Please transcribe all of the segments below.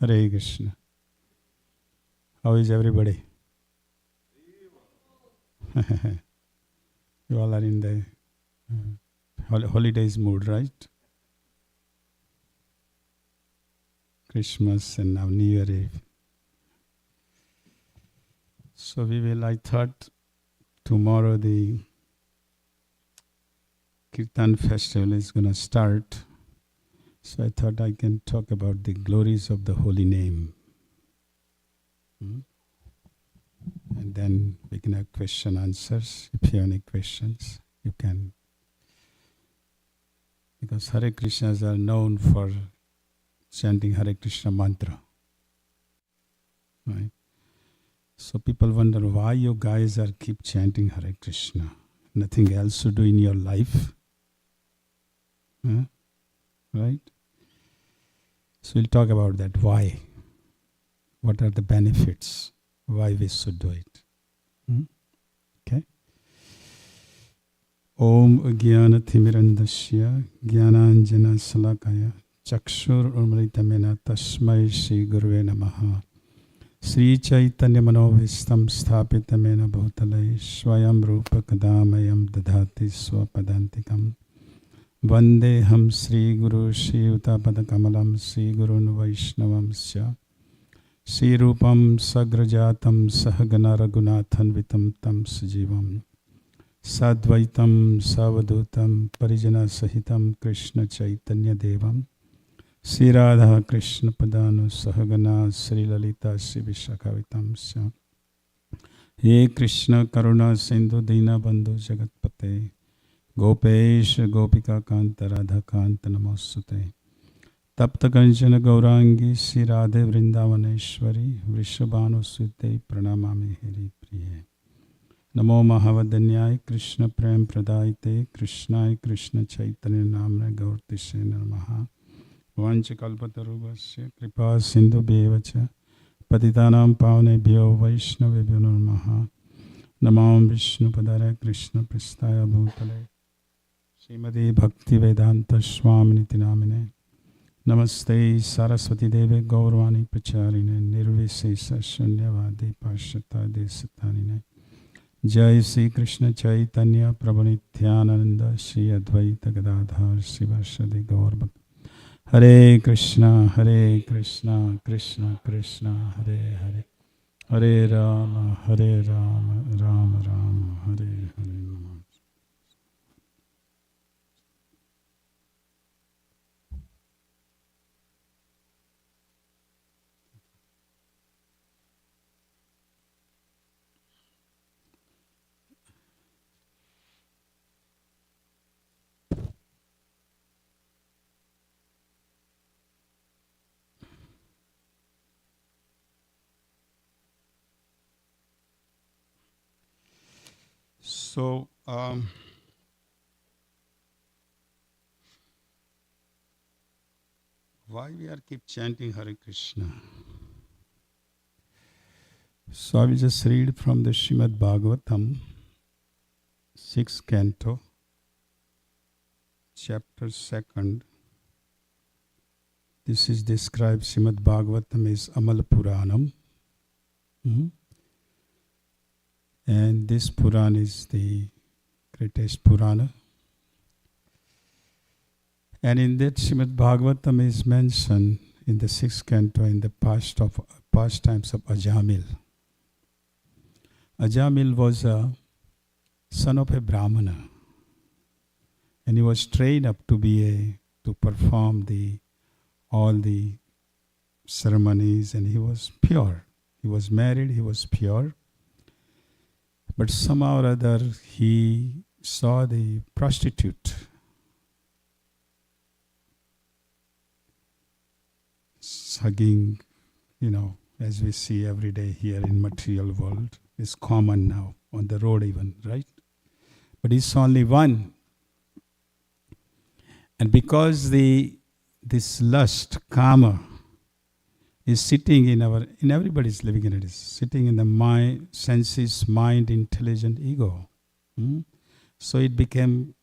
Hare Krishna. How is everybody? You all are in the holidays mood, right? Christmas and now New Year Eve. So I thought tomorrow the Kirtan festival is going to start. So I thought I can talk about the glories of the holy name. And then we can have question answers. If you have any questions, you can. Because Hare Krishnas are known for chanting Hare Krishna mantra. Right? So people wonder why you guys are keep chanting Hare Krishna. Nothing else to do in your life. Right? So we'll talk about that. Why? What are the benefits? Why we should do it? Okay. Om Jnana Timirandasya Jnananjana Salakaya Chakshur Umritamena Tasmai Shri Gurve Namaha Sri Chaitanya Manovistam Sthapitamena Bhutalai Swayam Rupa Kadamayam Dadhati Swapadantikam Vandeham Sri Guru Shri Utapada Kamalam Sri Gurun Vaishnavam Sya Sri Rupam Sagrajatam Sahagana Raghunathan Vitam Tam Sajivam Sadvaitam Savadutam Parijana Sahitam Krishna Chaitanya Devam Sri Radha Krishna Padanu Sahagana Sri Lalita Sri Vishakavitam Sya He Krishna Karuna Sindhu Dina Bandhu Jagatpate Gopesh Gopika Kanta Radha Kanta Namosute Tapta Kanchana Gaurangi Sri Radhe Vrindavaneshwari Vrishabhanu Sute Pranamami Hiri Priye Namo Mahavadanyai Krishna Prem Pradayate Krishnai Krishna Chaitanya Namne Gaurtishe Namaha Vanchakalpatarubhasya Kripa Sindhu Bevacha Patitanam Pavnebhyo Vaishnavebhyo Namaha Namam Vishnu Padare Krishna Pristaya Bhutale Srimati Bhakti Vedanta Swamini Namine Namaste Saraswati Deve Gaurvani Pacharine Nirvisesa Shunyavadi Pashata Desatanine Jai Sri Krishna Chaitanya Prabhu Nityananda Shri Advaita Gadadhar Sivasadi Gaur Hare Krishna Krishna Krishna Hare Hare Hare Rama Rama Rama Hare Hare. So, why we are keep chanting Hare Krishna? So I will just read from the Srimad Bhagavatam, 6th canto, chapter 2nd. This is described, Srimad Bhagavatam is Amal Puranam. And this Puran is the greatest Purana. And in that Srimad Bhagavatam is mentioned in the 6th canto in the pastimes of Ajamil. Ajamil was a son of a Brahmana. And he was trained up to perform all the ceremonies, and he was pure. He was married, he was pure. But somehow or other, he saw the prostitute hugging, as we see every day here in material world, is common now, on the road even, right? But it's only one. And because this lust, kama, is sitting in everybody's living in it, is sitting in the mind, senses, mind, intelligent ego. So it became,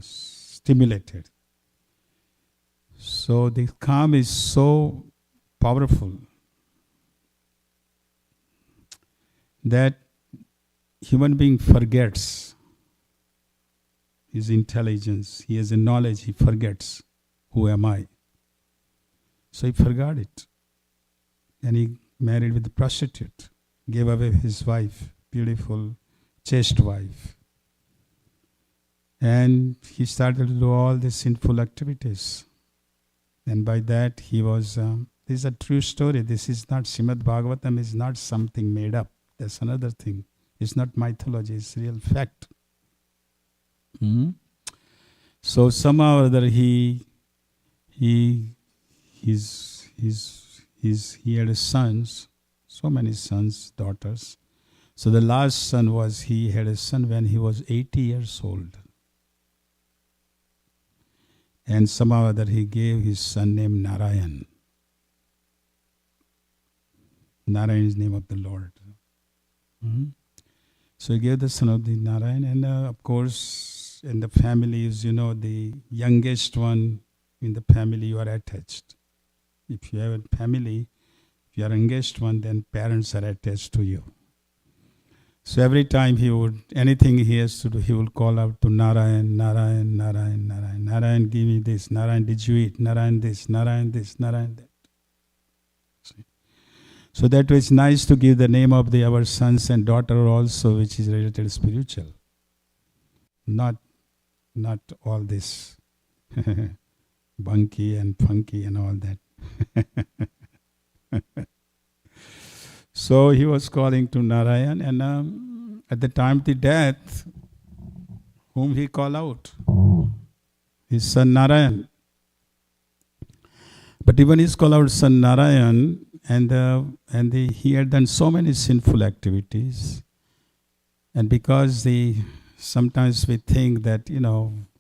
stimulated. So the kama is so powerful that human being forgets his intelligence, he has a knowledge, he forgets, who am I? So he forgot it. And he married with a prostitute, gave away his wife, beautiful, chaste wife. And he started to do all the sinful activities. And by that he was, this is a true story. This is not, Srimad Bhagavatam is not something made up. That's another thing. It's not mythology, it's real fact. So somehow or other he had sons, so many sons, daughters. So the last son was, he had a son when he was 80 years old. And somehow or other he gave his son name Narayan. Narayan is the name of the Lord. So he gave the son of the Narayan, and of course in the family is, the youngest one in the family you are attached. If you have a family, if you are youngest one, then parents are attached to you. So every time anything he has to do, he will call out to Narayan, Narayan, Narayan, Narayan. Narayan, give me this. Narayan, did you eat? Narayan, this. Narayan, this. Narayan, that. See? So that way it's nice to give the name of our sons and daughter also, which is related spiritual. Not all this bunky and funky and all that. So he was calling to Narayan, and at the time of the death, whom he called out? His son Narayan. But even he called out son Narayan, and he had done so many sinful activities, and because sometimes we think that,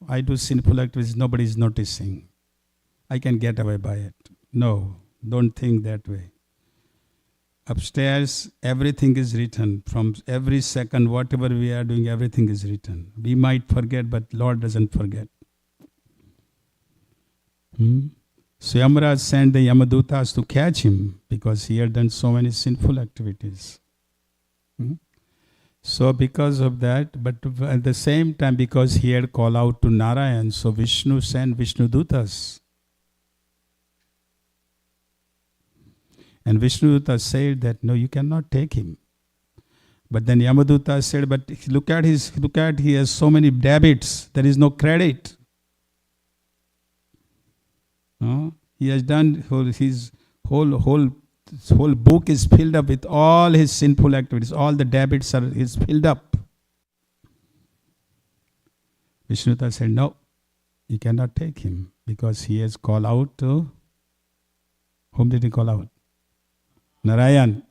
I do sinful activities, nobody is noticing. I can get away by it. No, don't think that way. Upstairs, everything is written. From every second, whatever we are doing, everything is written. We might forget, but Lord doesn't forget. So Yamaraj sent the Yamadutas to catch him because he had done so many sinful activities. So because of that, but at the same time, because he had called out to Narayan, so Vishnu sent Vishnudutas. And Vishnuduta said that, no, you cannot take him. But then Yamaduta said, but look at he has so many debits, there is no credit. He has done, his whole book is filled up with all his sinful activities. All the debits is filled up. Vishnuduta said, no, you cannot take him because he has called out to, whom did he call out? Narayan.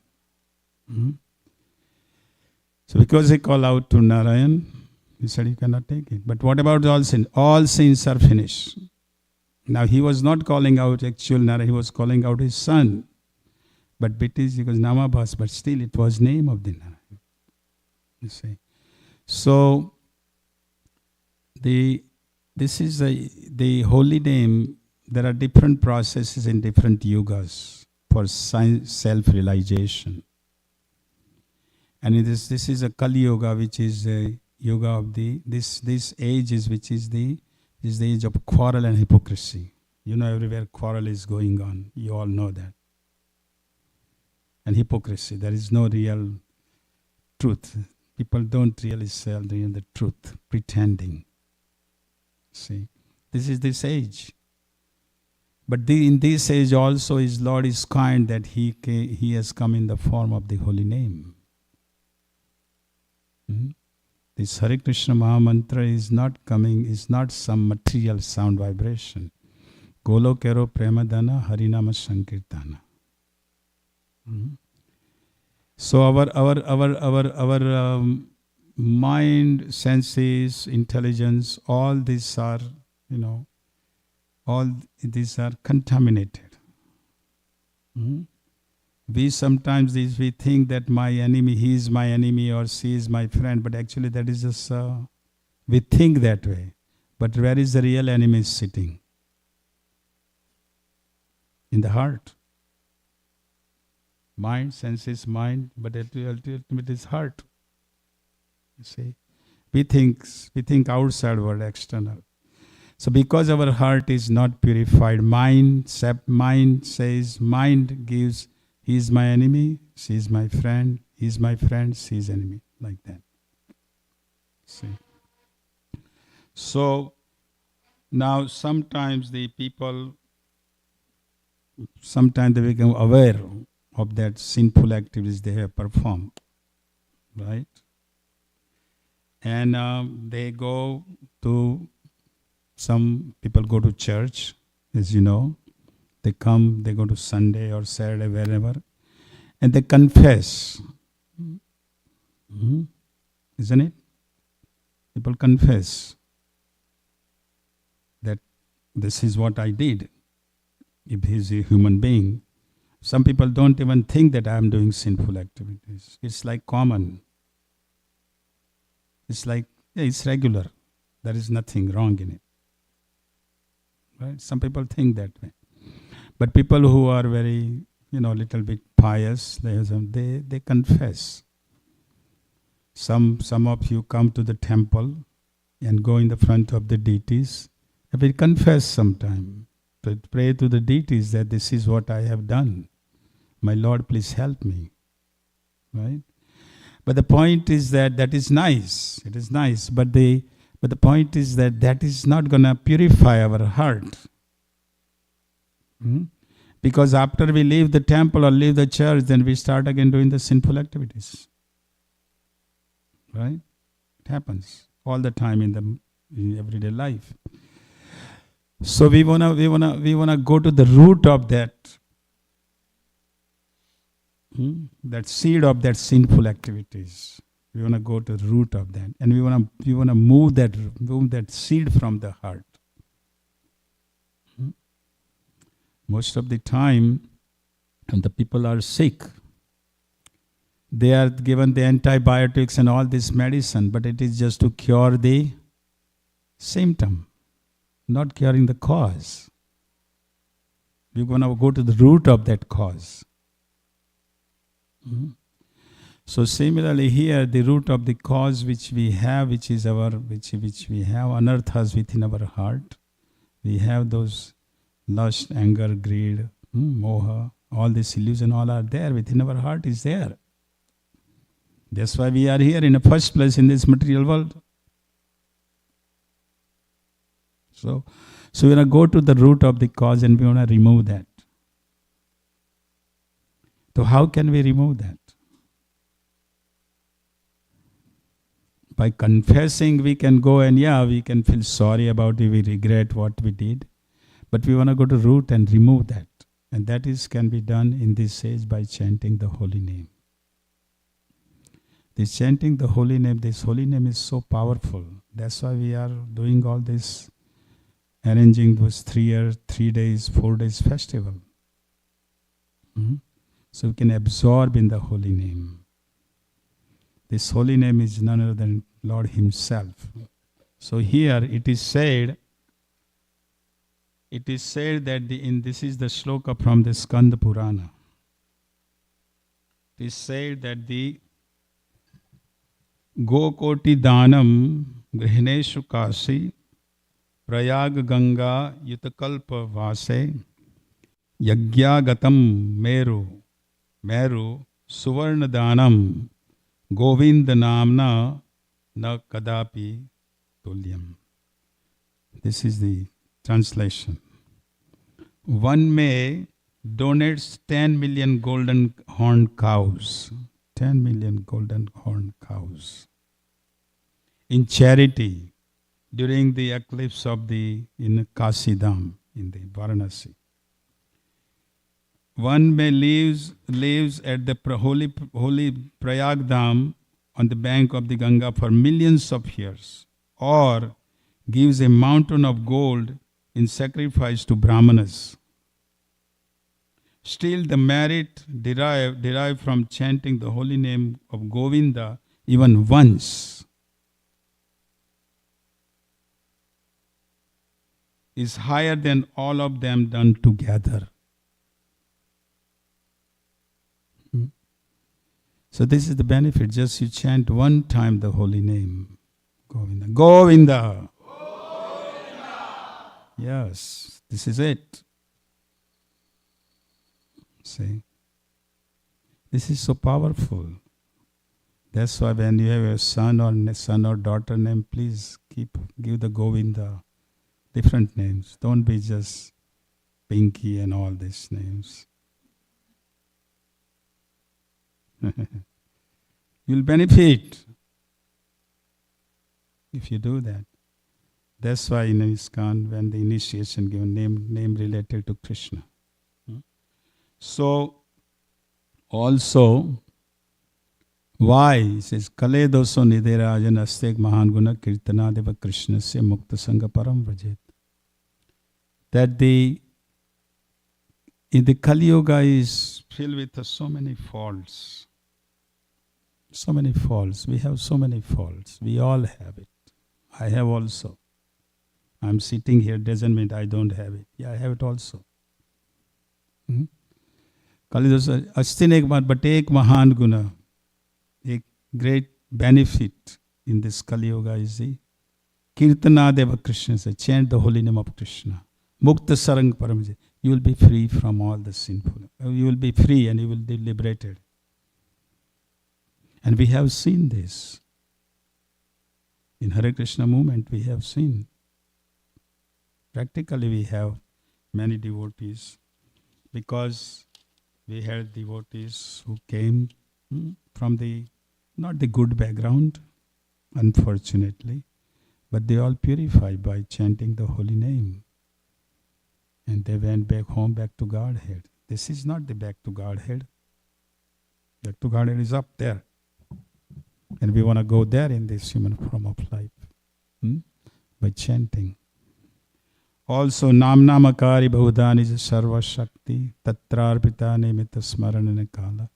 So because he called out to Narayan, he said you cannot take it. But what about all sins? All sins are finished. Now he was not calling out actual Narayan, he was calling out his son. But because Namabhas, but still it was name of the Narayan. You see. So this is the holy name. There are different processes in different yugas for self-realization. And this is a Kali Yoga, which is a yoga of this age is which is the age of quarrel and hypocrisy. Everywhere quarrel is going on. You all know that. And hypocrisy. There is no real truth. People don't really sell the truth, pretending. See, this is this age. But in this age also his Lord is kind that he has come in the form of the holy name. This Hare Krishna Mahamantra is not some material sound vibration. Golo kero premadana harinama sankirtana. So our mind, senses, intelligence, all these are, all these are contaminated. We sometimes we think that my enemy, he is my enemy or she is my friend, but actually that is just, we think that way. But where is the real enemy sitting? In the heart. Mind, senses, mind, but ultimately it is heart. You see, we think outside world, external. So because our heart is not purified, mind says, mind gives, he is my enemy, she is my friend, he is my friend, she is enemy, like that. See. So now sometimes the people, sometimes they become aware of that sinful activities they have performed, right? And they go to, some people go to church, as you know. They come, they go to Sunday or Saturday, wherever, and they confess. Mhm. Isn't it? People confess that this is what I did. If he's a human being, some people don't even think that I am doing sinful activities. It's like common. It's like, yeah, it's regular. There is nothing wrong in it. Right? Some people think that way. But people who are very, little bit pious, they confess. Some of you come to the temple and go in the front of the deities. And we confess sometime. To pray to the deities that this is what I have done. My Lord, please help me. Right? But the point is that is nice. It is nice. But the point is that is not going to purify our heart. Because after we leave the temple or leave the church, then we start again doing the sinful activities. Right? It happens all the time in everyday life. So we wanna go to the root of that, that seed of that sinful activities. We wanna go to the root of that, and we wanna move that seed from the heart. Most of the time, when the people are sick, they are given the antibiotics and all this medicine, but it is just to cure the symptom, not curing the cause. We're going to go to the root of that cause. So similarly here, the root of the cause which we have, which we have unearthed us within our heart, we have those lust, anger, greed, moha, all this illusion, all are there within our heart, is there. That's why we are here in the first place in this material world. So we want to go to the root of the cause and we want to remove that. So how can we remove that? By confessing, we can go and we can feel sorry about it, we regret what we did. But we want to go to root and remove that. And that can be done in this age by chanting the holy name. This chanting the holy name is so powerful. That's why we are doing all this, arranging those 3 days, 4 days festival. So we can absorb in the holy name. This holy name is none other than Lord Himself. So here it is said that this is the shloka from the Skanda Purana. It is said that the Gokoti Danam Grihineshu Kasi Prayag Ganga Yutakalpa Vase Yagyagatam Meru Suvarna Danam Govinda Namna Na Kadapi Tulyam. This is the translation. One may donate 10 million golden horned cows. 10 million golden horned cows in charity during the eclipse in Kasidham, in the Varanasi. One may lives at the holy Prayag Dham on the bank of the Ganga for millions of years, or gives a mountain of gold in sacrifice to Brahmanas. Still, the merit derived from chanting the holy name of Govinda even once is higher than all of them done together. So this is the benefit. Just you chant one time the holy name. Govinda. Govinda. Yes, this is it. See, this is so powerful. That's why when you have a son or daughter name, please give the Govinda different names. Don't be just Pinky and all these names. You'll benefit if you do that. That's why in ISKCON, when the initiation given name related to Krishna. So, also, why? It says, Kale doso niderajan asteg mahan guna kirtana deva Krishna se mukta sangha param vrajet. That in the Kali Yuga is filled with so many faults. So many faults. We have so many faults. We all have it. I have also. I'm sitting here doesn't mean I don't have it. Yeah, I have it also. Kalidosa astin ek baat, but ek mahan guna, a great benefit in this Kali Yuga is the Kirtana Deva Krishna. Say, chant the holy name of Krishna. Mukta sarang paramajit. You will be free from all the sinful. You will be free and you will be liberated. And we have seen this. In Hare Krishna movement, we have seen. Practically, we have many devotees because we had devotees who came from not the good background, unfortunately, but they all purified by chanting the holy name. And they went back home, back to Godhead. This is not the back to Godhead. Back to Godhead is up there. And we want to go there in this human form of life. By chanting. Also, Namakari Bahudani is Sarva Shakti, Tatrarpita Nimita Smaranana Kala,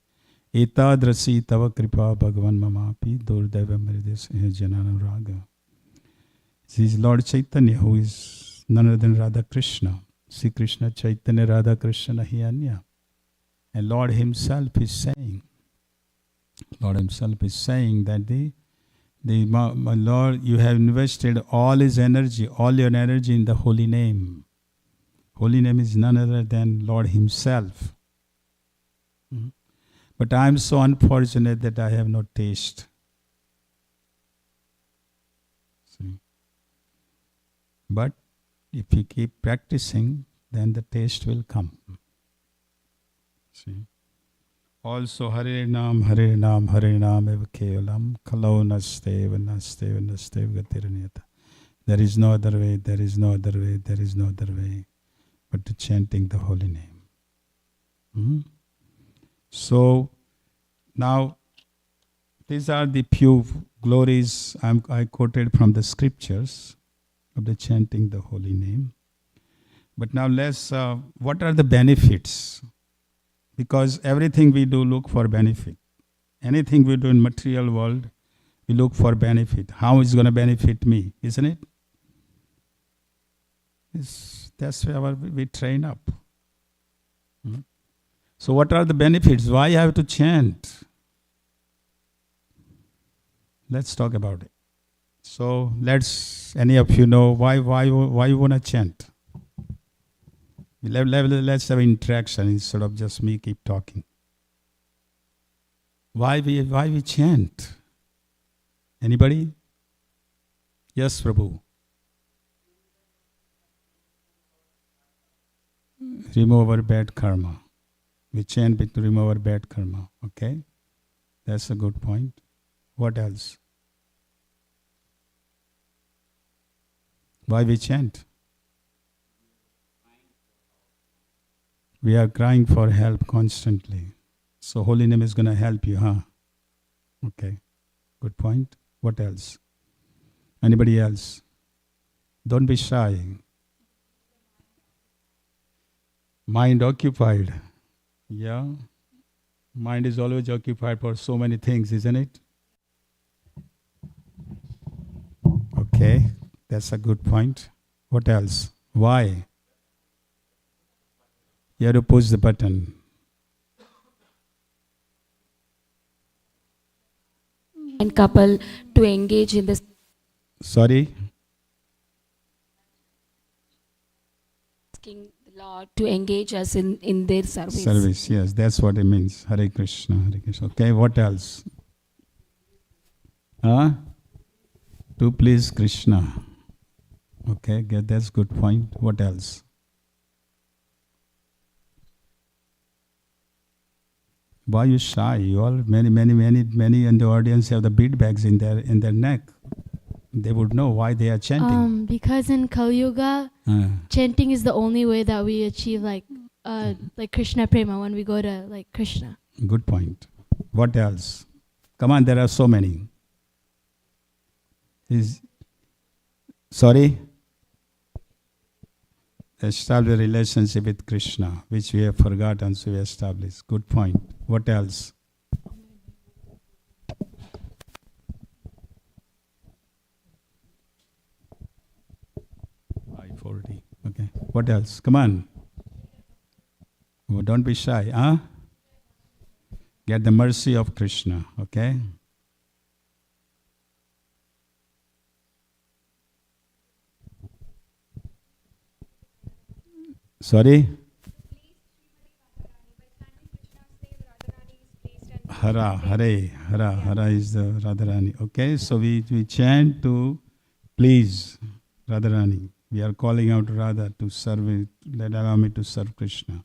Etadrasi Tava Kripa Bhagavan Mamapi, Durdeva Mridis Janana Raga. This is Lord Chaitanya, who is none other than Radha Krishna. Sri Krishna Chaitanya Radha Krishna Hi Anya. And Lord Himself is saying that my Lord, you have invested all His energy, all your energy in the holy name. Holy name is none other than Lord Himself. But I am so unfortunate that I have no taste. See? But if you keep practicing, then the taste will come. See? Also, Hare Nam, Hare Nam, Hare Nam eva kevalam, kalau nasteva, nasteva, nasteva gatiranyata. There is no other way, there is no other way, there is no other way but to chanting the holy name. So, now, these are the few glories I quoted from the scriptures of the chanting the holy name. But now what are the benefits? Because everything we do look for benefit. Anything we do in material world, we look for benefit. How is it going to benefit me, isn't it? That's where we train up. So what are the benefits? Why I have to chant? Let's talk about it. So any of you know why you want to chant? Let's have interaction instead of just me keep talking. Why we chant? Anybody? Yes, Prabhu. Remove our bad karma. We chant to remove our bad karma. Okay? That's a good point. What else? Why we chant? We are crying for help constantly. So holy name is going to help you, huh? Okay. Good point. What else? Anybody else? Don't be shy. Mind occupied. Yeah. Mind is always occupied for so many things, isn't it? Okay. That's a good point. What else? Why? You have to push the button. and couple to engage in this. Sorry? Asking the Lord to engage us in their service. Service, yes, that's what it means. Hare Krishna, Hare Krishna. Okay, what else? Huh? To please Krishna. Okay, that's good point. What else? Why you shy? You all many in the audience have the bead bags in their neck. They would know why they are chanting. Because in Kali Yuga, chanting is the only way that we achieve like Krishna Prema when we go to like Krishna. Good point. What else? Come on, there are so many. Sorry? Establish a relationship with Krishna, which we have forgotten, so we establish. Good point. What else? I-40. Okay. What else? Come on. Oh, don't be shy, huh? Get the mercy of Krishna, okay? Sorry? Hara, Hare, Hara is the Radharani. Okay, so we chant to please Radharani. We are calling out Radha to serve it. Allow me to serve Krishna.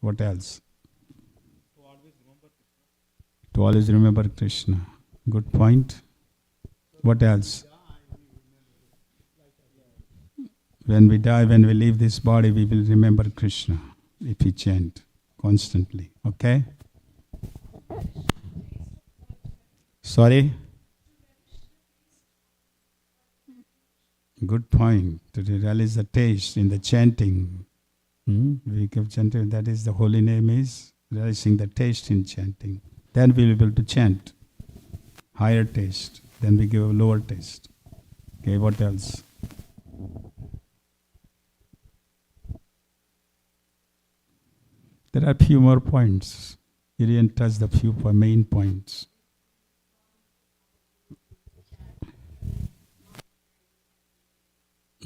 What else? To always remember Krishna. Good point. What else? When we die, when we leave this body, we will remember Krishna if we chant constantly. Okay? Sorry? Good point. To realize the taste in the chanting. We keep chanting. That is the holy name is realizing the taste in chanting. Then we will be able to chant higher taste. Then we give a lower taste. Okay, what else? There are a few more points. You didn't touch the few main points.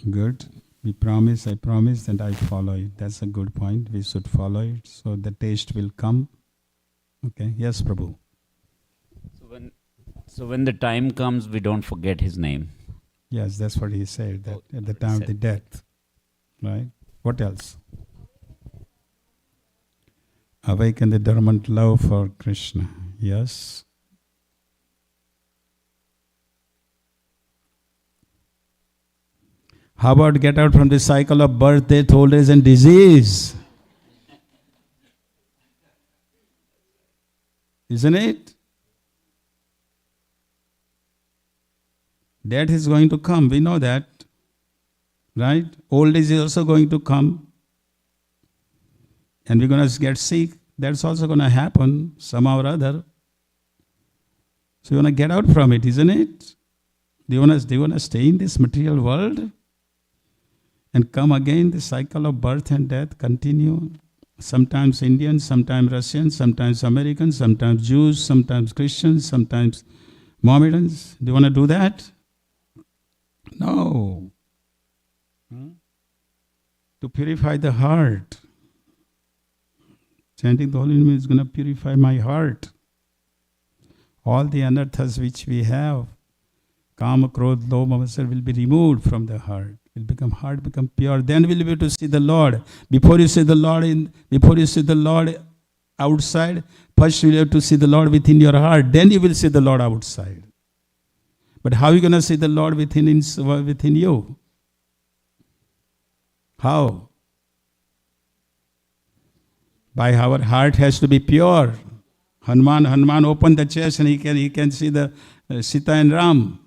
Good. I promise, and I follow it. That's a good point. We should follow it, so the taste will come. Okay. Yes, Prabhu. So when the time comes, we don't forget his name. Yes, that's what he said, that at the time of the death. Right? What else? Awaken the dormant love for Krishna. Yes. How about get out from the cycle of birth, death, old age and disease? Isn't it? Death is going to come, we know that. Right? Old age is also going to come. And we're going to get sick. That's also going to happen somehow or other. So you want to get out from it, isn't it? Do you want to stay in this material world? And come again, the cycle of birth and death continue. Sometimes Indians, sometimes Russians, sometimes Americans, sometimes Jews, sometimes Christians, sometimes Mohammedans. Do you want to do that? No. To purify the heart. Chanting the holy name is going to purify my heart. All the anarthas which we have, Kama, Krodh, Lobha, Matsar will be removed from the heart. Heart become pure. Then we'll be able to see the Lord. Before you see the Lord outside, first you have to see the Lord within your heart. Then you will see the Lord outside. But how are you going to see the Lord within you? How? By our heart has to be pure. Hanuman opened the chest and he can see the Sita and Ram.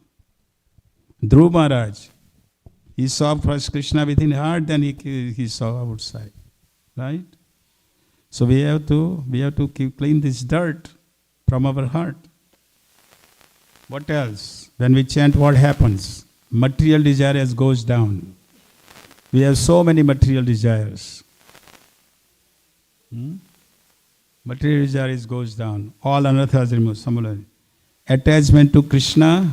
Dhruv Maharaj. He saw first Krishna within heart, then he saw outside. Right? So we have to clean this dirt from our heart. What else? When we chant, what happens? Material desires goes down. We have so many material desires. Material desires goes down. All anarthas removed. attachment to Krishna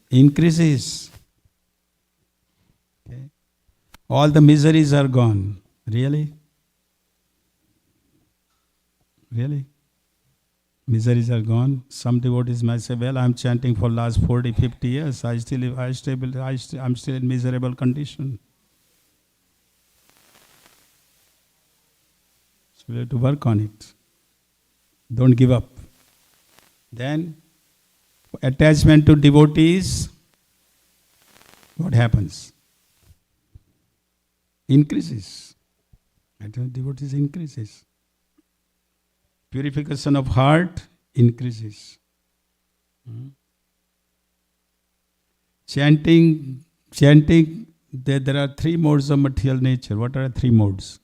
increases. Okay. All the miseries are gone. Really? Really? Miseries are gone. Some devotees might say, well, I'm chanting for last 40, 50 years. I'm still in miserable condition. So we have to work on it. Don't give up. Then, attachment to devotees, what happens? Increases. Attachment to devotees increases. Purification of heart increases. Chanting, there are three modes of material nature. What are the three modes?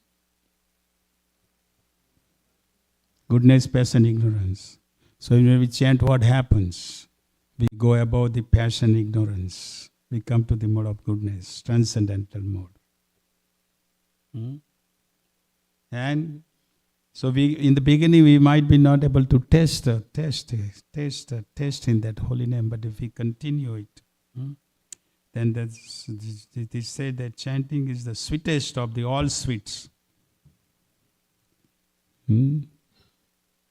Goodness, passion, ignorance. So when we chant, what happens? We go above the passion, ignorance. We come to the mode of goodness, transcendental mode. And so in the beginning, we might be not able to taste in that holy name, but if we continue it, then they say that chanting is the sweetest of the all sweets.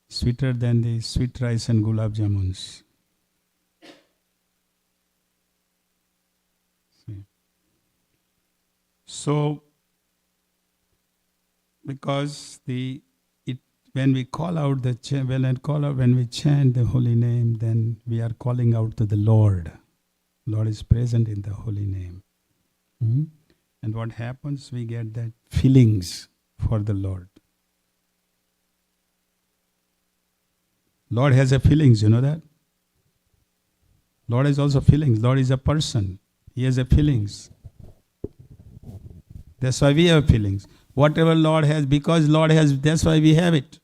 Sweeter than the sweet rice and gulab jamuns. So, because when we call out when we chant the holy name, then we are calling out to the Lord. Lord is present in the holy name. And what happens? We get that feelings for the Lord. Lord has a feelings, you know that? Lord has also feelings. Lord is a person. He has a feelings. That's why we have feelings. Whatever Lord has, because Lord has, that's why we have it.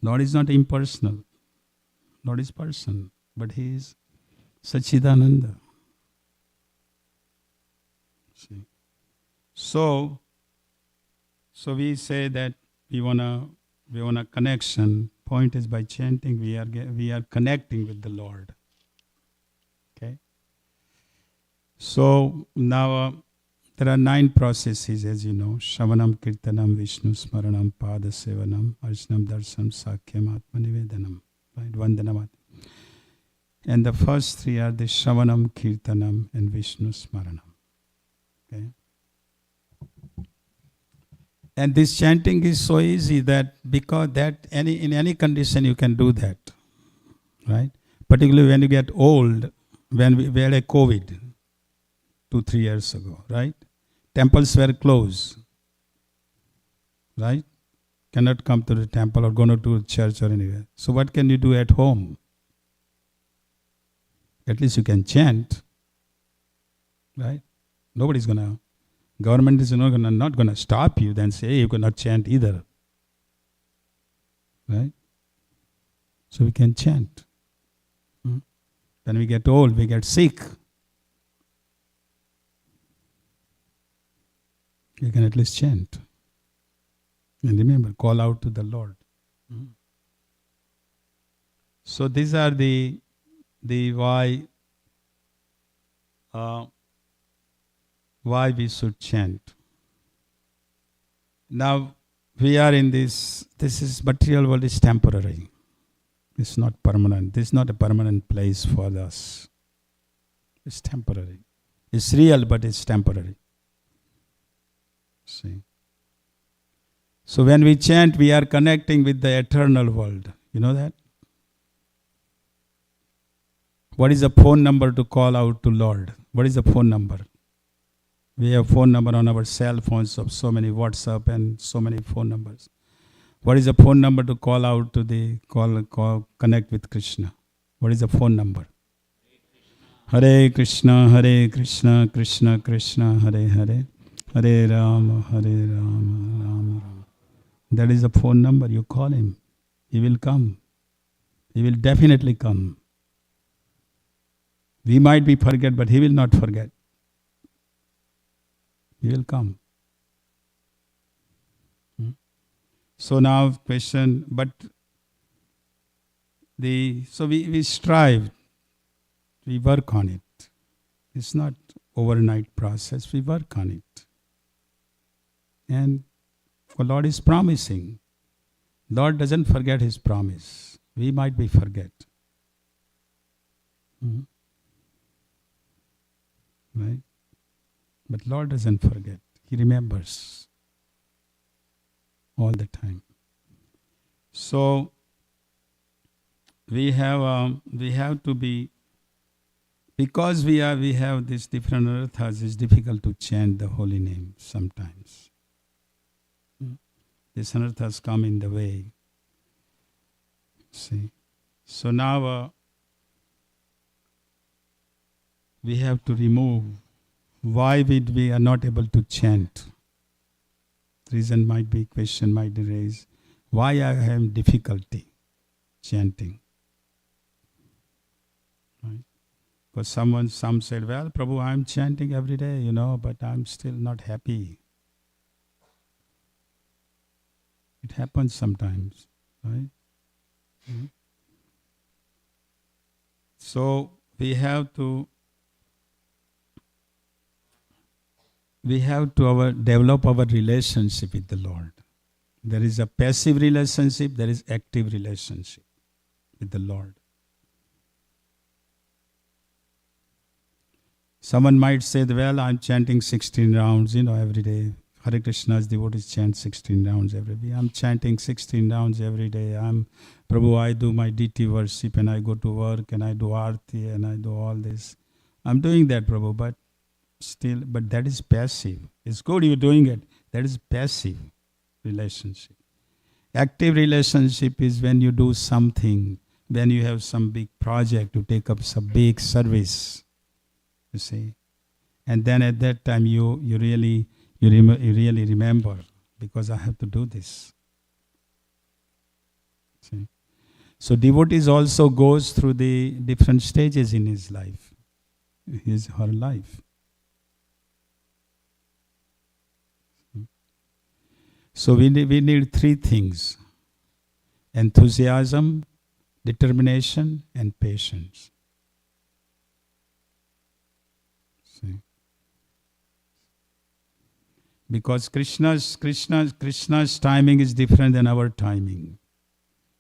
Lord is not impersonal. Lord is person, but He is Sachidananda. See? So we say that we want a connection. Point is, by chanting, we are connecting with the Lord. Okay. So now there are 9 processes, as you know: Shravanam, Kirtanam, Vishnu Smaranam, Pada Sevanam, Archanam, Darsam, Sakyam, Atmanivedanam. Right? Vandanam. And the first 3 are the Shravanam, Kirtanam, and Vishnu Smaranam. Okay. And this chanting is so easy that because that in any condition you can do that, right? Particularly when you get old, when we had a COVID 2-3 years ago, right? Temples were closed, right? Cannot come to the temple or go to a church or anywhere. So what can you do at home? At least you can chant, right? Government is not going to stop you, then say, hey, you cannot chant either. Right? So we can chant. When we get old, we get sick. You can at least chant. And remember, call out to the Lord. So these are the why we should chant. Now, we are in this is material world is temporary. It's not permanent. This is not a permanent place for us. It's temporary. It's real, but it's temporary. See. So when we chant, we are connecting with the eternal world. You know that? What is the phone number to call out to Lord? What is the phone number? We have phone number on our cell phones of so many WhatsApp and so many phone numbers. What is the phone number to call out to the connect with Krishna? What is the phone number? Hare Krishna, Krishna Krishna, Hare Hare, Hare Rama, Rama Rama. That is the phone number. You call him. He will come. He will definitely come. We might be forget, but he will not forget. He will come. So now question, but So we strive, we work on it. It's not overnight process, we work on it. And the Lord is promising. Lord doesn't forget His promise. We might be forget. Right? But Lord doesn't forget. He remembers all the time. So we have to be, because we have these different arthas, it's difficult to chant the holy name sometimes. These anarthas come in the way. See? So now we have to remove why we are not able to chant. Reason might be, question might be raised. Why I have difficulty chanting? Right? Because some said, well, Prabhu, I'm chanting every day, but I'm still not happy. It happens sometimes, right? So we have to develop our relationship with the Lord. There is a passive relationship, there is active relationship with the Lord. Someone might say, well, I'm chanting 16 rounds, every day. Hare Krishna's devotees chant 16 rounds every day. I'm chanting 16 rounds every day. Prabhu, I do my DT worship and I go to work and I do arti and I do all this. I'm doing that, Prabhu, but that is passive. It's good you're doing it. That is passive relationship. Active relationship is when you do something, when you have some big project to take up some big service, you see. And then at that time you really remember, because I have to do this. See? So devotees also goes through the different stages in his life, her life. So we need three things: enthusiasm, determination, and patience. See? Because Krishna's timing is different than our timing.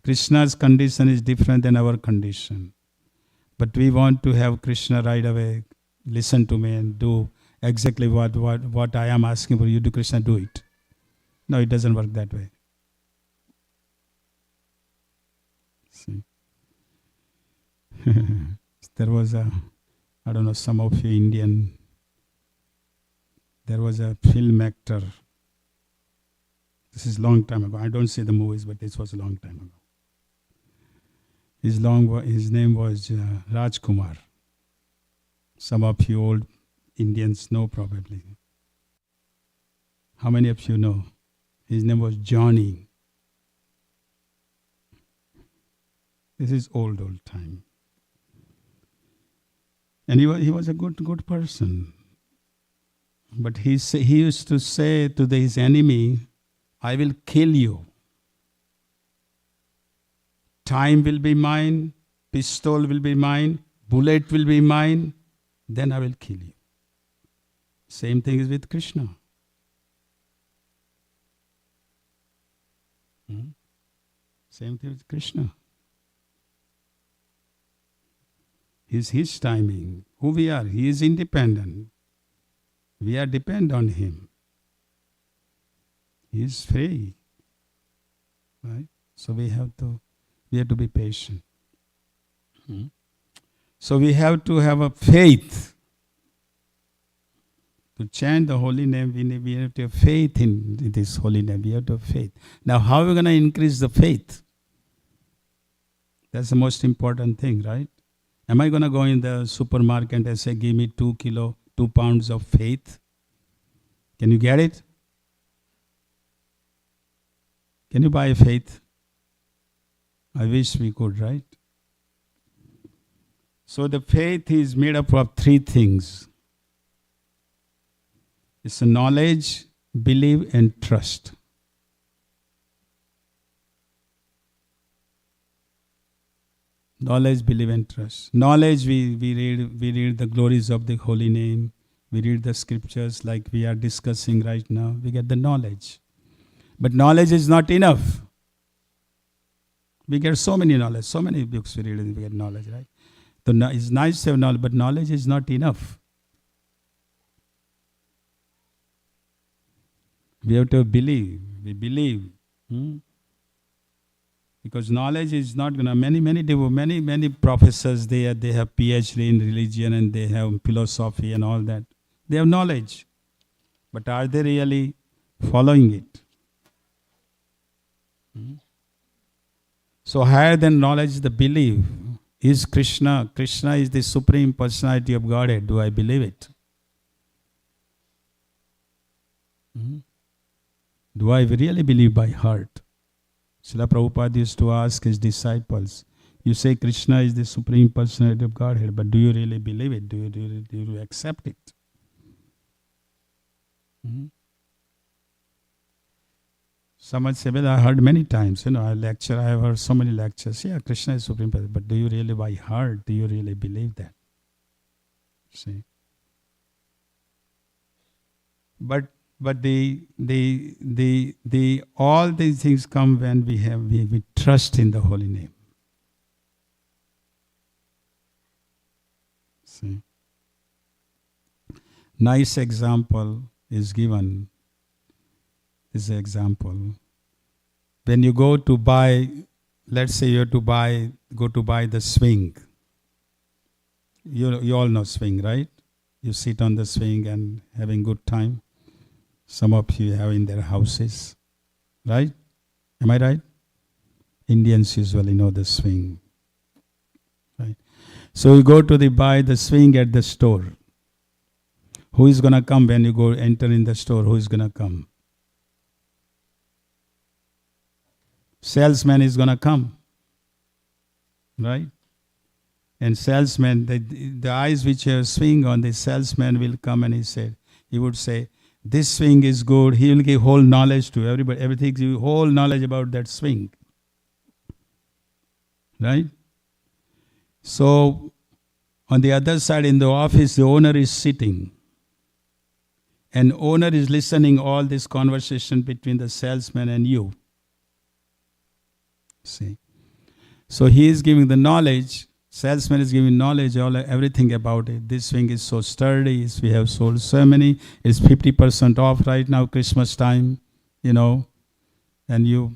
Krishna's condition is different than our condition. But we want to have Krishna right away, listen to me and do exactly what I am asking for you to, Krishna, do it. No, it doesn't work that way. See? There was I don't know, some of you Indian, there was a film actor. This is long time ago. I don't see the movies, but this was a long time ago. His name was Rajkumar. Some of you old Indians know probably. How many of you know? His name was Johnny. This is old time. And he was a good person. But he used to say to his enemy, I will kill you. Time will be mine, pistol will be mine, bullet will be mine, then I will kill you. Same thing is with Krishna. Same thing with Krishna. His timing. Who we are, he is independent. We are dependent on him. He is free. Right? So we have to be patient. So we have to have a faith. To chant the holy name, we have to have faith in this holy name. We have to have faith. Now, how are we going to increase the faith? That's the most important thing, right? Am I going to go in the supermarket and say, give me 2 pounds of faith? Can you get it? Can you buy faith? I wish we could, right? So the faith is made up of 3 things. It's a knowledge, believe, and trust. Knowledge, believe and trust. Knowledge, we read the glories of the holy name. We read the scriptures like we are discussing right now. We get the knowledge. But knowledge is not enough. We get so many knowledge, so many books we read and we get knowledge, right? So it's nice to have knowledge, but knowledge is not enough. We have to believe. We believe. Because knowledge is not gonna. Many professors they have PhD in religion and they have philosophy and all that. They have knowledge, but are they really following it? So higher than knowledge is the belief. Is Krishna? Krishna is the Supreme Personality of Godhead. Do I believe it? Do I really believe by heart? Srila Prabhupada used to ask his disciples, you say Krishna is the Supreme Personality of Godhead, but do you really believe it? Do you accept it? Someone said, well, I heard many times, I have heard so many lectures. Yeah, Krishna is Supreme Personality, but do you really by heart, do you really believe that? See? But the all these things come when we trust in the holy name. See? Nice example is given. This example. When you go to buy, let's say you have to go to buy the swing. You all know swing, right? You sit on the swing and having good time. Some of you have in their houses, right? Am I right? Indians usually know the swing, right? So you go to buy the swing at the store. Who is gonna come when you go enter in the store? Who is gonna come? Salesman is gonna come, right? And salesman, the eyes which have swing on, the salesman will come and he would say, this swing is good. He will give whole knowledge to everybody. Everything, give whole knowledge about that swing. Right? So, on the other side in the office, the owner is sitting. And owner is listening all this conversation between the salesman and you. See? So he is giving the knowledge. Salesman is giving knowledge, everything about it. This swing is so sturdy. We have sold so many. It's 50% off right now, Christmas time, and you.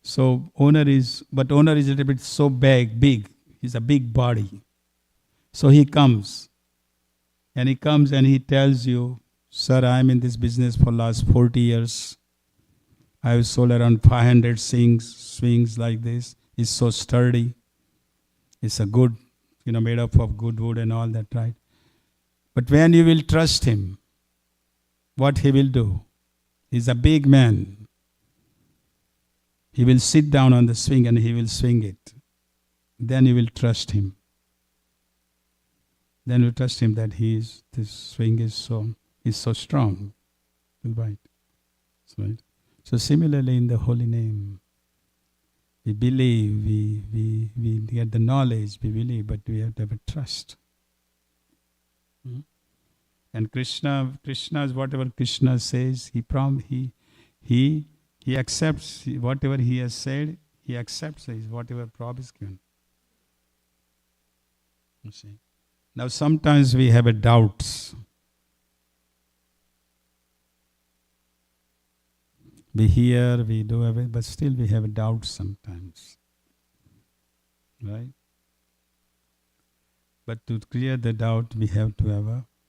So owner is a little bit so big. He's a big body. So he comes. And he tells you, sir, I'm in this business for last 40 years. I have sold around 500 swings like this. It's so sturdy. It's a good, made up of good wood and all that, right? But when you will trust him, what he will do? He's a big man. He will sit down on the swing and he will swing it. Then you will trust him. Then you trust him that this swing is so strong. Right. Right. So similarly in the holy name, we believe, we get the knowledge, we believe, but we have to have a trust. And Krishna's whatever Krishna says, he accepts whatever he has said, he accepts whatever promise given. You see. Now sometimes we have a doubts. We hear, we do everything, but still we have doubts sometimes. Right? But to clear the doubt, we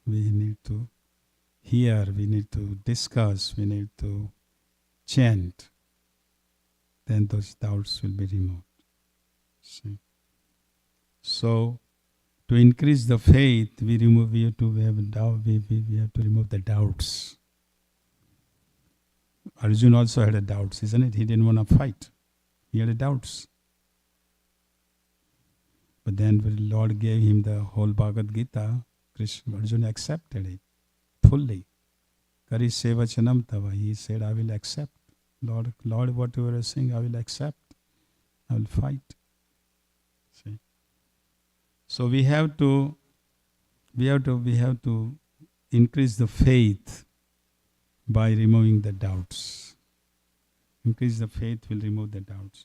need to hear, we need to discuss, we need to chant. Then those doubts will be removed. See? So, to increase the faith, we have to remove the doubts. Arjuna also had a doubts, isn't it? He didn't want to fight. He had a doubts. But then when the Lord gave him the whole Bhagavad Gita, Arjuna accepted it fully. Kari sevachanam tava. He said, I will accept. Lord, whatever you are saying, I will accept. I will fight. So we have to increase the faith by removing the doubts. Increase the faith will remove the doubts.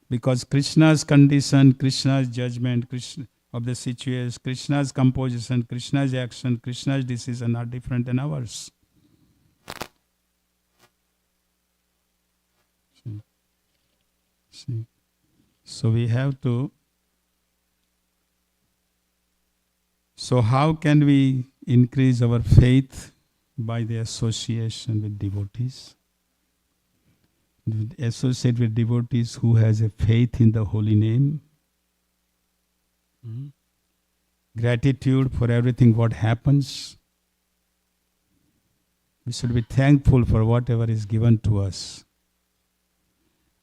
Because Krishna's condition, Krishna's judgment, Krishna of the situation, Krishna's composition, Krishna's action, Krishna's decision are different than ours. See. So we have to. So how can we increase our faith? By the association with devotees. Associate with devotees who has a faith in the holy name. Gratitude for everything what happens. We should be thankful for whatever is given to us.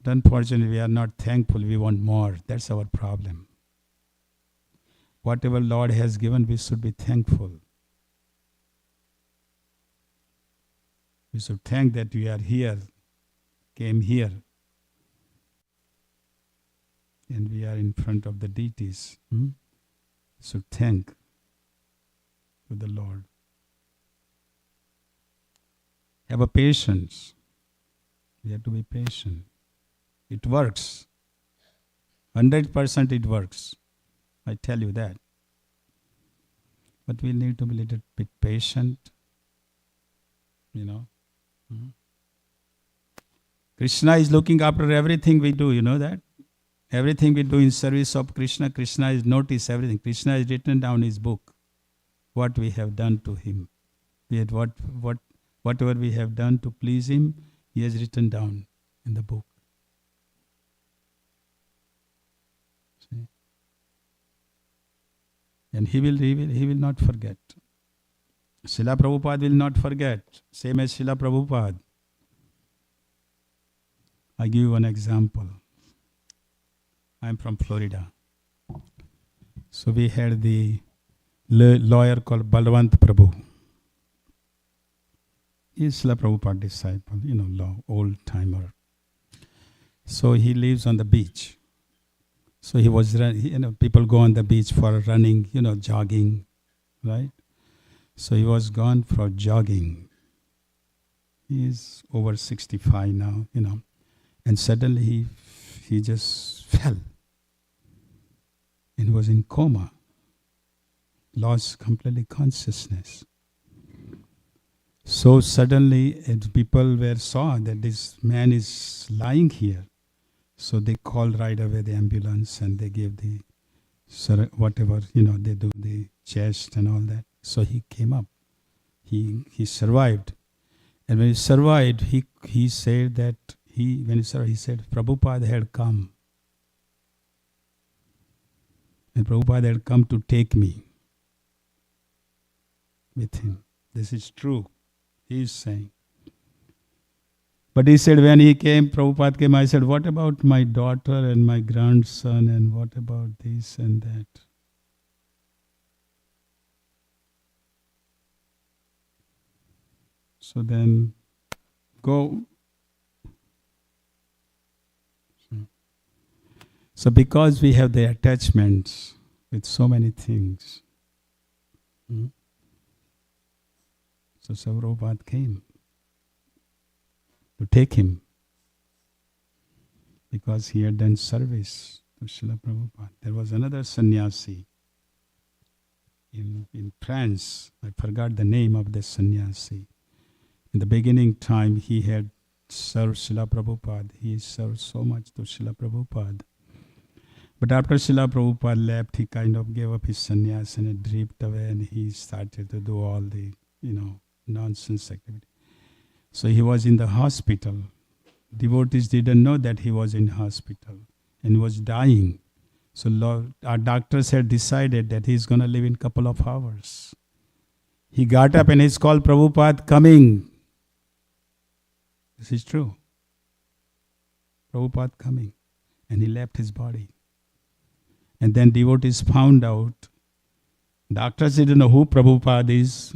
But unfortunately, we are not thankful. We want more. That's our problem. Whatever Lord has given, we should be thankful. We should thank that we are here, came here, and we are in front of the deities. So thank to the Lord. Have a patience. We have to be patient. It works. 100% it works. I tell you that. But we need to be a little bit patient. Krishna is looking after everything we do, you know that? Everything we do in service of Krishna, Krishna is noticed everything. Krishna has written down his book, what we have done to him. Whatever we have done to please him, he has written down in the book. See? And he will not forget. Srila Prabhupada will not forget. Same as Srila Prabhupada. I give you one example. I am from Florida. So we had the lawyer called Balwant Prabhu. He is Srila Prabhupada disciple, old timer. So he lives on the beach. So he was, people go on the beach for running, jogging, right? So he was gone for jogging. He is over 65 now, And suddenly he just fell. And was in coma. Lost completely consciousness. So suddenly people saw that this man is lying here. So they called right away the ambulance and they gave the whatever, they do the chest and all that. So he came up. He survived. And when he survived, he said that he said, Prabhupada had come. And Prabhupada had come to take me with him. This is true. He is saying. But he said when he came, Prabhupada came, I said, what about my daughter and my grandson and what about this and that? So then go. So because we have the attachments with so many things, so Prabhupada came to take him because he had done service to Srila Prabhupada. There was another sannyasi in France. I forgot the name of the sannyasi. In the beginning time, he had served Srila Prabhupada. He served so much to Srila Prabhupada. But after Srila Prabhupada left, he kind of gave up his sannyas and drifted away and he started to do all the, nonsense activity. So he was in the hospital. Devotees didn't know that he was in hospital and was dying. So our doctors had decided that he's going to live in a couple of hours. He got up and he's called Prabhupada coming. This is true. Prabhupada coming. And he left his body. And then devotees found out. Doctors didn't know who Prabhupada is.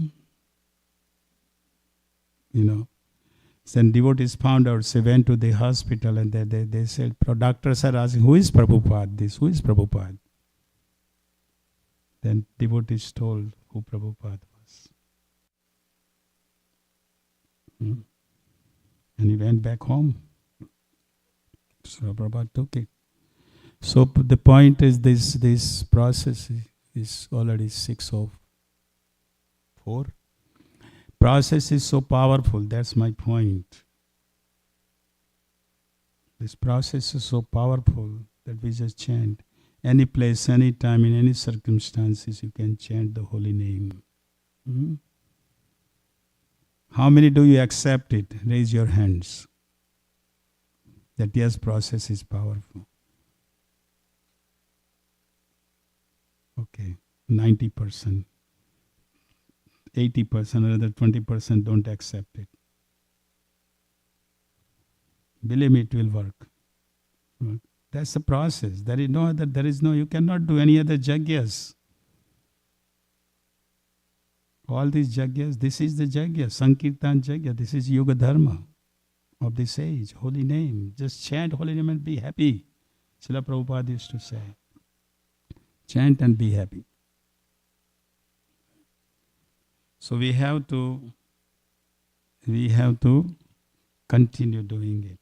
Then devotees found out. They went to the hospital and they said, doctors are asking, who is Prabhupada? Who is Prabhupada? Then devotees told who Prabhupada was. And he went back home. So Prabhupada took it. So the point is this process is already 6:04. Process is so powerful, that's my point. This process is so powerful that we just chant. Any place, any time, in any circumstances, you can chant the holy name. How many do you accept it? Raise your hands. That yes, process is powerful. Okay, 90%. 80%, another 20% don't accept it. Believe me, it will work. That's the process. There is no, you cannot do any other jagyas. All these jagyas, this is the jagya, Sankirtan jagya, this is Yoga Dharma of this age, holy name. Just chant holy name and be happy. Srila Prabhupada used to say, chant and be happy. So we have to continue doing it.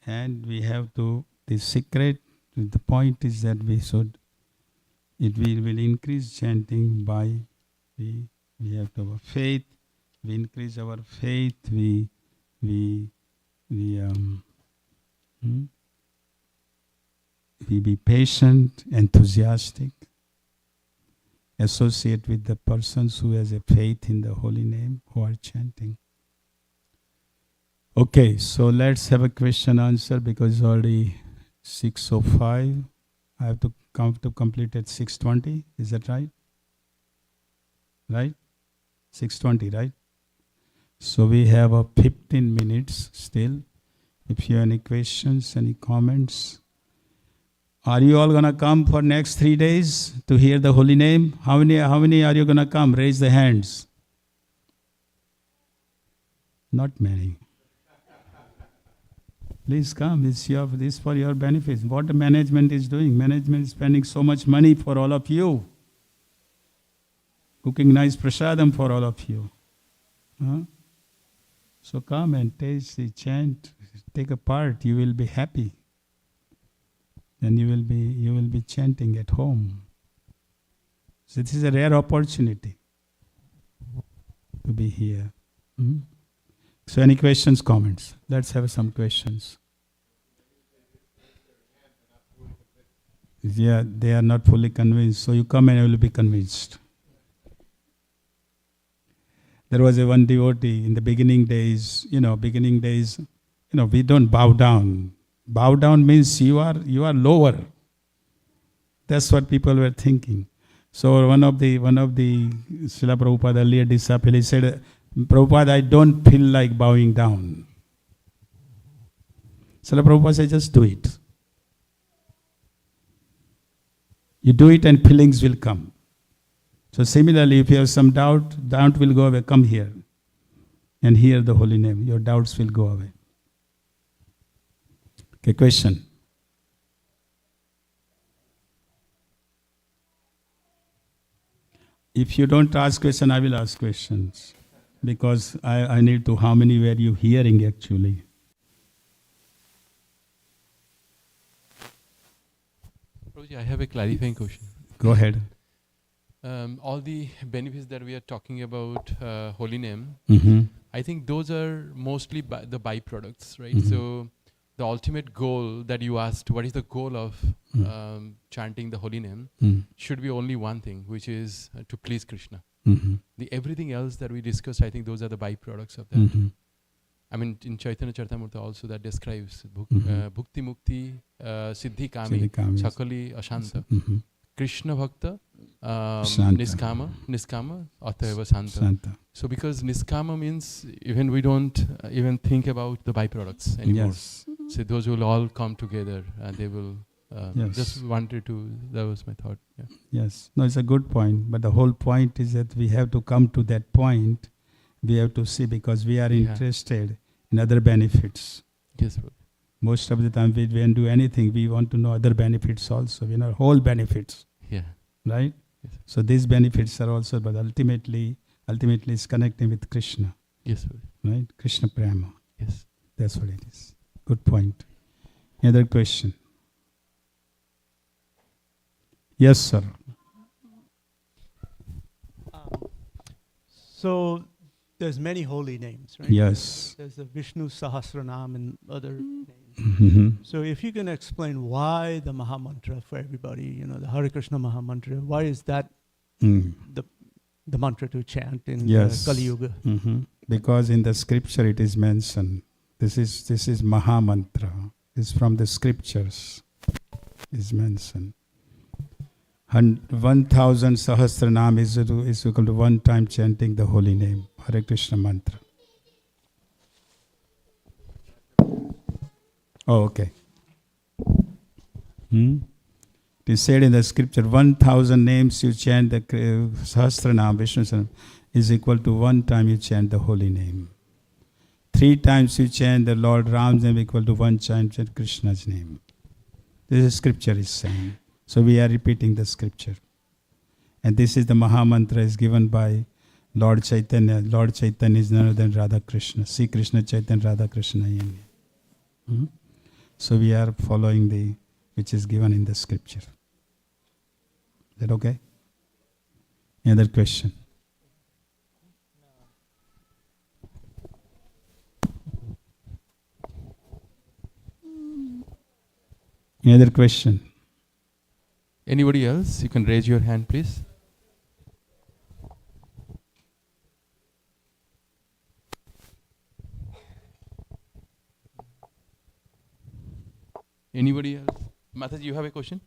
And we have to, the secret, the point is that it will increase chanting by, we have to have faith, we increase our faith, we be patient, enthusiastic, associate with the persons who has a faith in the holy name, who are chanting. Okay, so let's have a question answer because it's already 6:05. I have to complete at 6:20. Is that right? Right? 6:20, right? So we have 15 minutes still. If you have any questions, any comments. Are you all going to come for next 3 days to hear the holy name? How many are you going to come? Raise the hands. Not many. Please come. This for your benefit. What the management is doing. Management is spending so much money for all of you. Cooking nice prasadam for all of you. So come and taste the chant. Take a part. You will be happy. And you will be chanting at home. So this is a rare opportunity to be here. So any questions, comments? Let's have some questions. Yeah, they are not fully convinced. So you come and you will be convinced. There was one devotee in the beginning days, we don't bow down. Bow down means you are lower. That's what people were thinking. So one of the Srila Prabhupada earlier disciple, he said, Prabhupada, I don't feel like bowing down. Srila Prabhupada said, just do it. You do it and feelings will come. So similarly, if you have some doubt will go away. Come here and hear the holy name. Your doubts will go away. Okay, question. If you don't ask question, I will ask questions. Because I need to, how many were you hearing actually? Prabhuji, I have a clarifying question. Go ahead. All the benefits that we are talking about, holy name, I think those are mostly the byproducts, right? So the ultimate goal that you asked, what is the goal of chanting the holy name, should be only one thing, which is to please Krishna. The everything else that we discussed, I think those are the byproducts of that. I mean, in Chaitanya Charitamrita also that describes bhukti mukti siddhi kami sakali ashanta. Krishna bhakta niskama atayava santa. So because niskama means even we don't even think about the byproducts anymore. Yes. So those will all come together and they will just wanted to, that was my thought. Yeah. Yes. No, it's a good point. But the whole point is that we have to come to that point. We have to see because we are interested in other benefits. Yes, bro. Most of the time we don't do anything. We want to know other benefits also. Whole benefits, Yeah. right? Yes. So these benefits are also, but ultimately it's connecting with Krishna, Yes, sir. right? Krishna Prema. Yes. That's what it is. Good point. Any other question? Yes, sir. So there's many holy names, right? Yes. There's the Vishnu Sahasranam and other names. Mm-hmm. So if you can explain why the Mahamantra for everybody, the Hare Krishna Mahamantra, why is that the mantra to chant in Kali Yuga? Mm-hmm. Because in the scripture it is mentioned. This is Mahamantra. It's from the scriptures. Is mentioned. 1,000 Sahasranam is equal to one time chanting the holy name, Hare Krishna mantra. Oh, okay. It is said in the scripture, 1,000 names you chant the Sahasranam, Vishnu Sahasranam, is equal to one time you chant the holy name. 3 times you chant the Lord Ram's name equal to one time chant Krishna's name. This is scripture is saying. So we are repeating the scripture. And this is the Mahamantra is given by Lord Chaitanya. Lord Chaitanya is none other than Radha Krishna. See Krishna Chaitanya Radha Krishna. So we are following which is given in the scripture. Is that okay? Any other question? Any other question? Anybody else? You can raise your hand, please. Anybody else? Mataji, you have a question?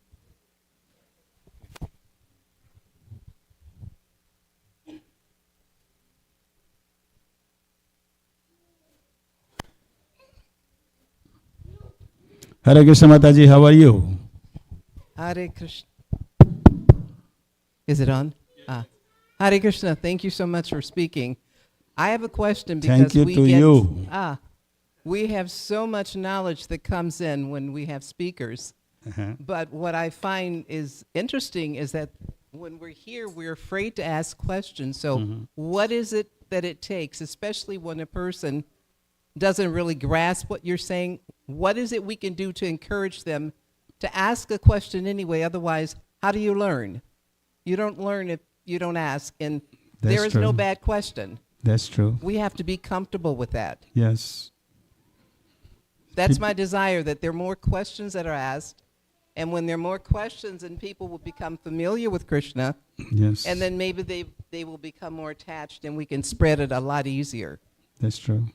Hare Krishna Mataji, how are you? Hare Krishna. Is it on? Ah. Hare Krishna, thank you so much for speaking. I have a question because we have so much knowledge that comes in when we have speakers. But what I find is interesting is that when we're here, we're afraid to ask questions. So what is it that it takes, especially when a person doesn't really grasp what you're saying? What is it we can do to encourage them to ask a question anyway? Otherwise, how do you learn? You don't learn if you don't ask, and there is no bad question. That's true. We have to be comfortable with that. Yes. That's my desire, that there are more questions that are asked, and when there are more questions, and people will become familiar with Krishna, Yes. and then maybe they will become more attached, and we can spread it a lot easier. That's true.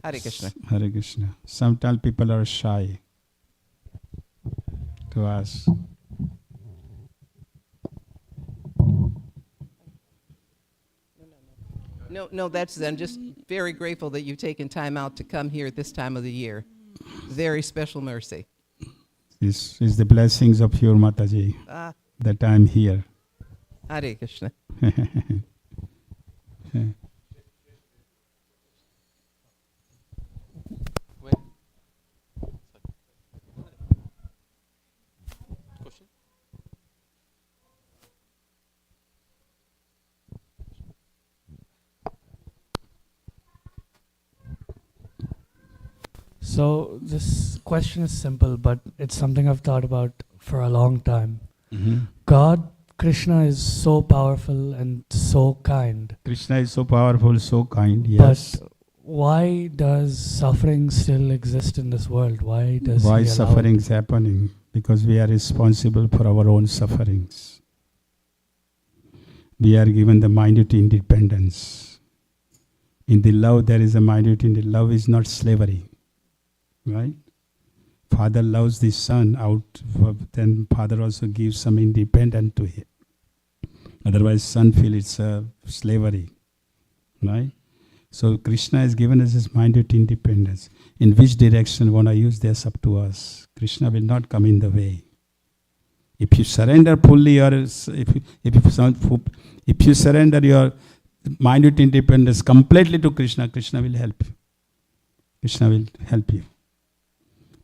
Hare Krishna. Hare Krishna. Sometimes people are shy to ask. No, I'm just very grateful that you've taken time out to come here at this time of the year. Very special mercy. This is the blessings of your Mataji that I am here. Hare Krishna. Question? So this question is simple, but it's something I've thought about for a long time. God, Krishna is so powerful and so kind. Krishna is so powerful, so kind, yes. But why does suffering still exist in this world? Why does Why he allow suffering is happening? Because we are responsible for our own sufferings. We are given the minute independence. In the love there is a minute independence. Love is not slavery. Right? Father loves the son out, then father also gives some independence to him. Otherwise son feels it's a slavery. Right? So Krishna has given us his minute independence. In which direction we want to use this up to us. Krishna will not come in the way. If you surrender fully, or if you surrender your minute independence completely to Krishna, Krishna will help you. Krishna will help you.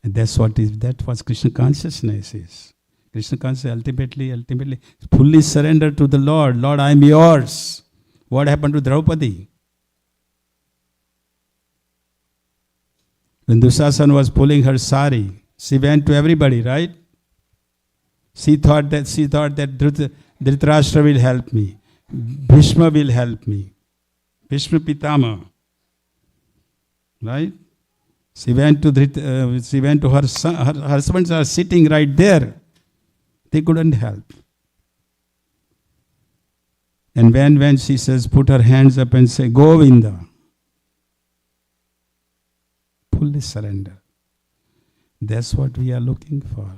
And that was Krishna consciousness is. Krishna consciousness ultimately fully surrender to the Lord. Lord, I am yours. What happened to Draupadi? When Dushasan was pulling her sari, she went to everybody, right? She thought that Dhritarashtra will help me. Bhishma will help me. Bhishma Pitama. Right? She went to her son. Her husbands are sitting right there. They couldn't help. And when she says, put her hands up and say, Govinda. Fully surrender. That's what we are looking for.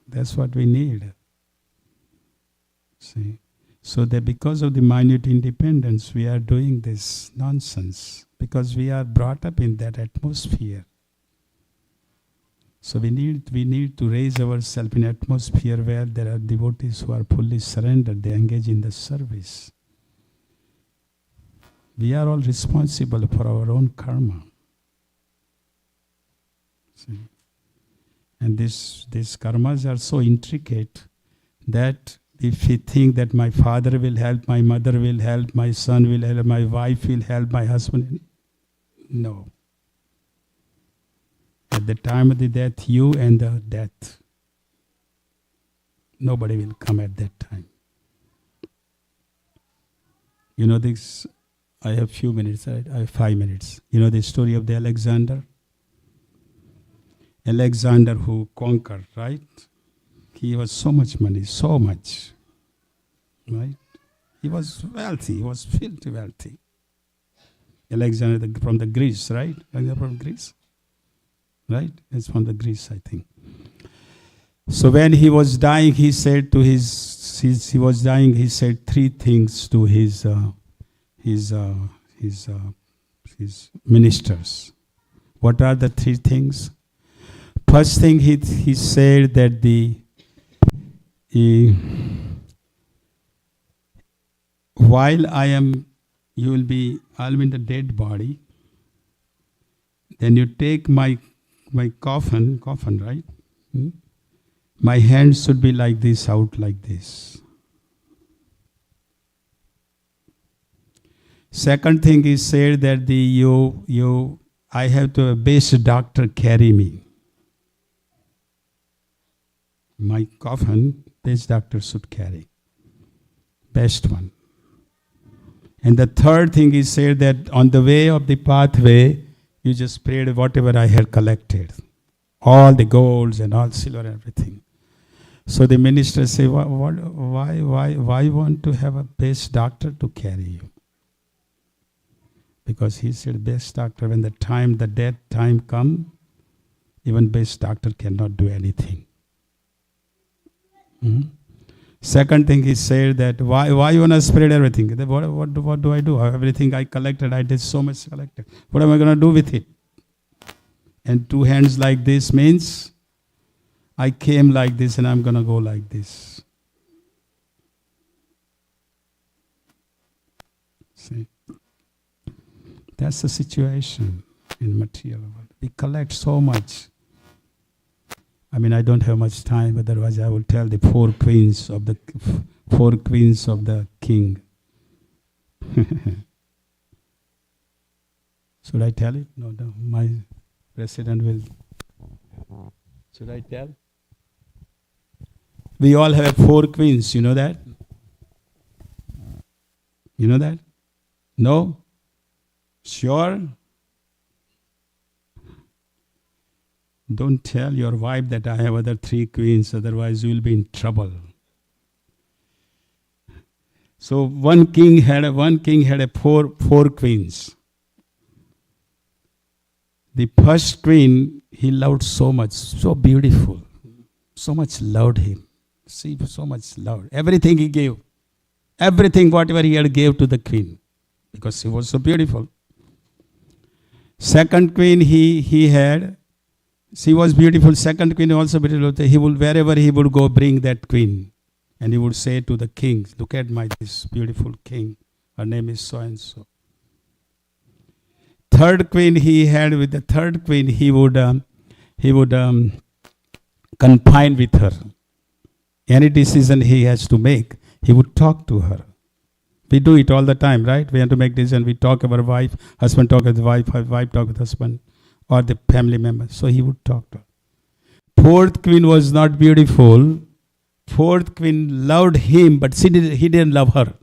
That's what we need. See? So that because of the minute independence, we are doing this nonsense. Because we are brought up in that atmosphere. So we need to raise ourselves in an atmosphere where there are devotees who are fully surrendered. They engage in the service. We are all responsible for our own karma. See? And these karmas are so intricate that if we think that my father will help, my mother will help, my son will help, my wife will help, my husband, no. At the time of the death, you and the death. Nobody will come at that time. You know this, I have few minutes, right? I have 5 minutes. You know the story of the Alexander? Alexander who conquered, right? He was so much money, so much. Right? He was wealthy, he was filthy wealthy. Alexander from the Greece, right? Alexander from Greece? Right? It's from the Greece, I think. So when he was dying, he said to he said 3 things to his ministers. What are the 3 things? First thing he said that while I'll be in the dead body, then you take my coffin, right? My hands should be like this, out like this. Second thing he said that I have to a best doctor carry me. My coffin, best doctor should carry. Best one. And the third thing he said that on the way of the pathway, you just prayed whatever I had collected. All the golds and all silver and everything. So the minister say, why want to have a best doctor to carry you? Because he said, best doctor, when the death time come, even best doctor cannot do anything. Second thing he said that, why you want to spread everything? What do I do? Everything I collected, I did so much collected. What am I going to do with it? And 2 hands like this means, I came like this and I'm going to go like this. See? That's the situation in material world. We collect so much. I mean, I don't have much time, otherwise I will tell the 4 queens of the king. Should I tell it? No, my president will. Should I tell? We all have 4 queens, you know that? You know that? No? Sure? Don't tell your wife that I have other 3 queens, otherwise you will be in trouble. So one king had 4 queens. The first queen he loved so much, so beautiful, so much loved him. See, so much loved. Everything he gave, everything whatever he had gave to the queen, because she was so beautiful. Second queen he had. She was beautiful. Second queen also beautiful. He would, wherever he would go, bring that queen. And he would say to the king, look at this beautiful king. Her name is so and so. third queen he had, with the third queen, he would confine with her. Any decision he has to make, he would talk to her. We do it all the time, right? We have to make decision. We talk with our wife, husband talk with wife, wife talk with husband, or the family member. So he would talk to her. Fourth queen was not beautiful. Fourth queen loved him, but he didn't love her.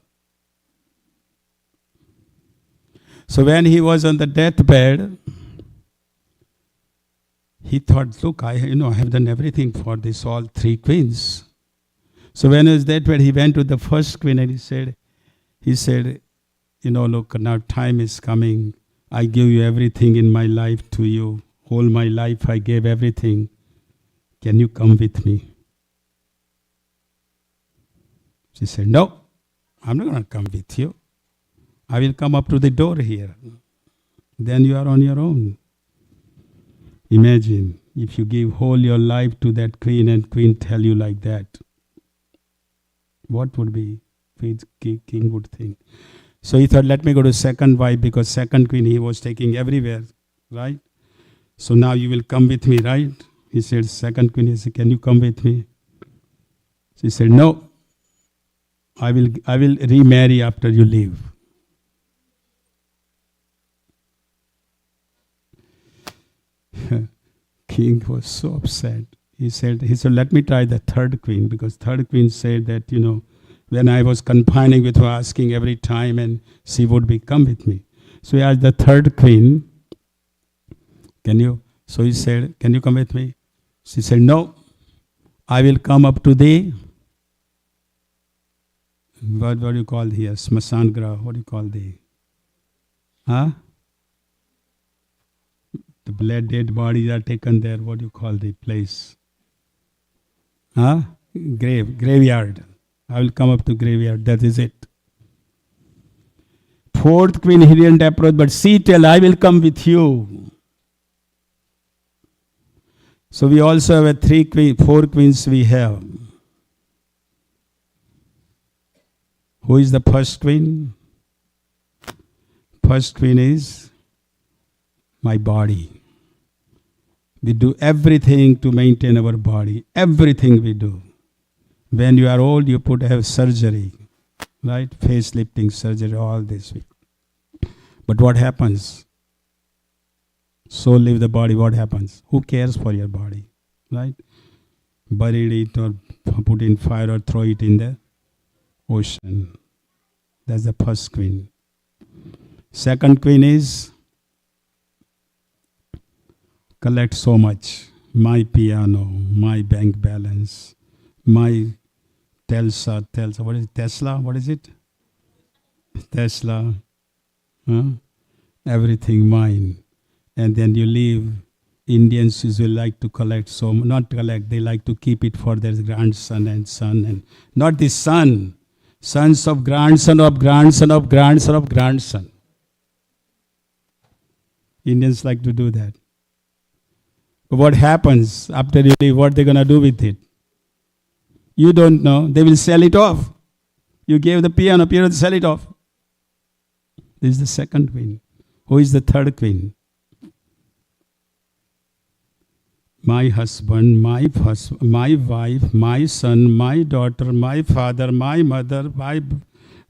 So when he was on the deathbed, he thought, look, I have done everything for this, all three queens. So when he was deathbed, he went to the first queen and he said, look, now time is coming. I give you everything in my life to you. Whole my life I gave everything. Can you come with me? She said, no, I'm not going to come with you. I will come up to the door here. Then you are on your own. Imagine if you give whole your life to that queen and queen tell you like that. What would be king would think? So he thought, let me go to second wife, because second queen he was taking everywhere, right? So now you will come with me, right? He said, second queen, he said, can you come with me? She said, no, I will remarry after you leave. King was so upset. He said, let me try the third queen, because third queen said that, when I was confining with her, asking every time, and she would come with me. So he asked the third queen, so he said, can you come with me? She said, no, I will come up to thee. What do you call here? Smasan Grah, what do you call thee? Huh? The dead bodies are taken there. What do you call the place? Huh? Graveyard. I will come up to graveyard. That is it. Fourth queen he didn't approach, but she tell, I will come with you. So we also have four queens we have. Who is the first queen? First queen is my body. We do everything to maintain our body. Everything we do. When you are old, you have surgery, right? Facelifting surgery, all this. But what happens? Soul leave the body, what happens? Who cares for your body, right? Buried it or put in fire or throw it in the ocean. That's the first queen. Second queen is collect so much. My piano, my bank balance, my Tesla, what is it? Tesla? What is it? Tesla. Everything mine. And then you leave. Indians usually like to collect, so not collect, they like to keep it for their grandson and son, and not the son. Sons of grandson of grandson of grandson of grandson. Indians like to do that. But what happens after you leave? What they're going to do with it? You don't know. They will sell it off. You gave the piano, sell it off. This is the second queen. Who is the third queen? My husband, my wife, my son, my daughter, my father, my mother,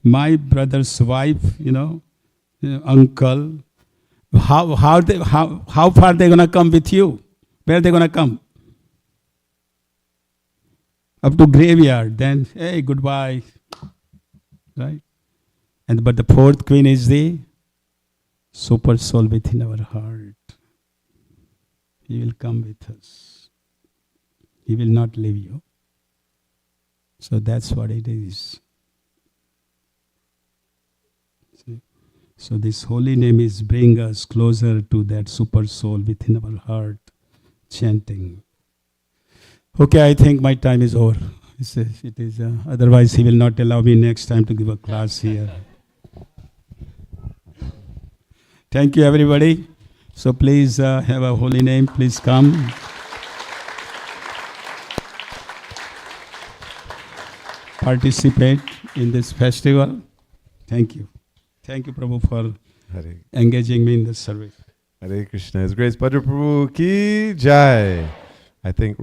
my brother's wife, uncle. How far they gonna come with you? Where they gonna come? Up to graveyard. Then hey, goodbye. Right? But the fourth queen is the super soul within our heart. He will come with us. He will not leave you. So that's what it is. See? So this holy name is bring us closer to that super soul within our heart, chanting. Okay, I think my time is over. It is. Otherwise, he will not allow me next time to give a class here. Thank you, everybody. So please have a holy name. Please come. Participate in this festival. Thank you. Thank you, Prabhu, for Hare. engaging me in the service. Hare Krishna. His Grace Bhadra Prabhu ki jai. I think